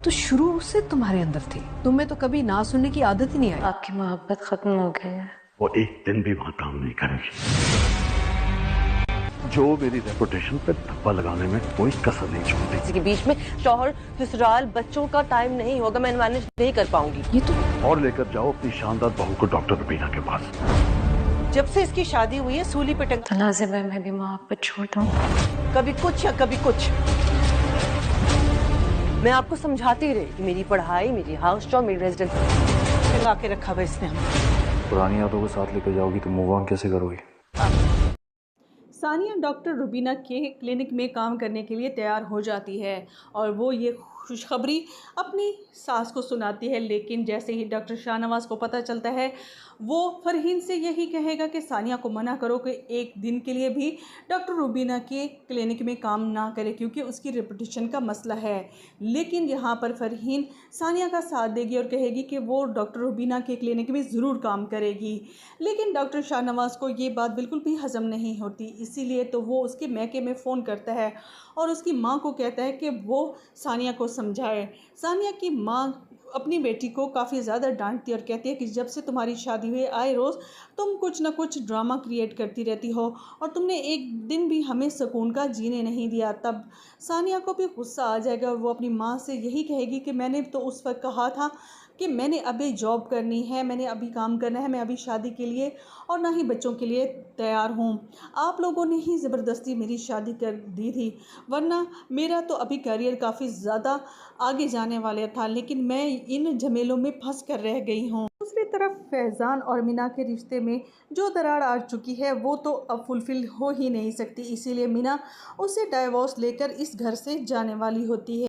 तो शुरू से तुम्हारे अंदर थी, तुम्हें तो कभी ना सुनने की आदत ही नहीं आई। आपकी मोहब्बत खत्म हो गई है। वो एक दिन भी वहां काम नहीं करेगी। जो मेरी रेपुटेशन पे धब्बा लगाने में कोई कसर नहीं छोड़ती। किसी के बीच में शौहर, ससुराल, बच्चों का टाइम नहीं होगा, मैं मैनेज नहीं कर पाऊंगी। ये तो और लेकर जाओ अपनी शानदार बहू को डॉक्टर रुबीना के पास। जब से इसकी शादी हुई है सूली पे टंगा, तो लाजिम है मैं भी मोहब्बत छोड़ दूं। कभी कुछ या कभी कुछ। मैं आपको समझाती रही कि मेरी पढ़ाई, मेरी हाउस जॉब, मेरी रेजिडेंस टंगा के रखा हुआ इसने हमें। पुरानी यादों को साथ लेकर जाओगी तो मूव ऑन कैसे करोगी? सानिया डॉक्टर रुबीना के क्लिनिक में काम करने के लिए तैयार हो जाती है और वो ये खुशखबरी अपनी सास को सुनाती है। लेकिन जैसे ही डॉक्टर शाहनवाज को पता चलता है, वो फरहीन से यही कहेगा कि सानिया को मना करो कि एक दिन के लिए भी डॉक्टर रुबीना के क्लिनिक में काम ना करे, क्योंकि उसकी रेपुटेशन का मसला है। लेकिन यहाँ पर फरहीन सानिया का साथ देगी और कहेगी कि वो डॉक्टर रुबीना के क्लिनिक में ज़रूर काम करेगी। लेकिन डॉक्टर शाहनवाज को ये बात बिल्कुल भी हज़म नहीं होती, इसीलिए तो वो उसके मैके में फ़ोन करता है और उसकी माँ को कहता है कि वो सानिया को समझाए। सानिया की माँ अपनी बेटी को काफ़ी ज़्यादा डांटती और कहती है कि जब से तुम्हारी शादी हुई आए रोज़ तुम कुछ ना कुछ ड्रामा क्रिएट करती रहती हो और तुमने एक दिन भी हमें सुकून का जीने नहीं दिया। तब सानिया को भी गुस्सा आ जाएगा और वो अपनी माँ से यही कहेगी कि मैंने तो उस वक्त कहा था कि मैंने अभी जॉब करनी है, मैंने अभी काम करना है, मैं अभी शादी के लिए और ना ही बच्चों के लिए तैयार हूँ। आप लोगों ने ही ज़बरदस्ती मेरी शादी कर दी थी, वरना मेरा तो अभी करियर काफ़ी ज़्यादा आगे जाने वाला था, लेकिन मैं इन झमेलों में फंस कर रह गई हूँ। दूसरी तरफ फैज़ान और मीना के रिश्ते में जो दरार आ चुकी है वो तो अब फुलफ़िल हो ही नहीं सकती, इसीलिए मीना उसे डाइवोर्स लेकर इस घर से जाने वाली होती है।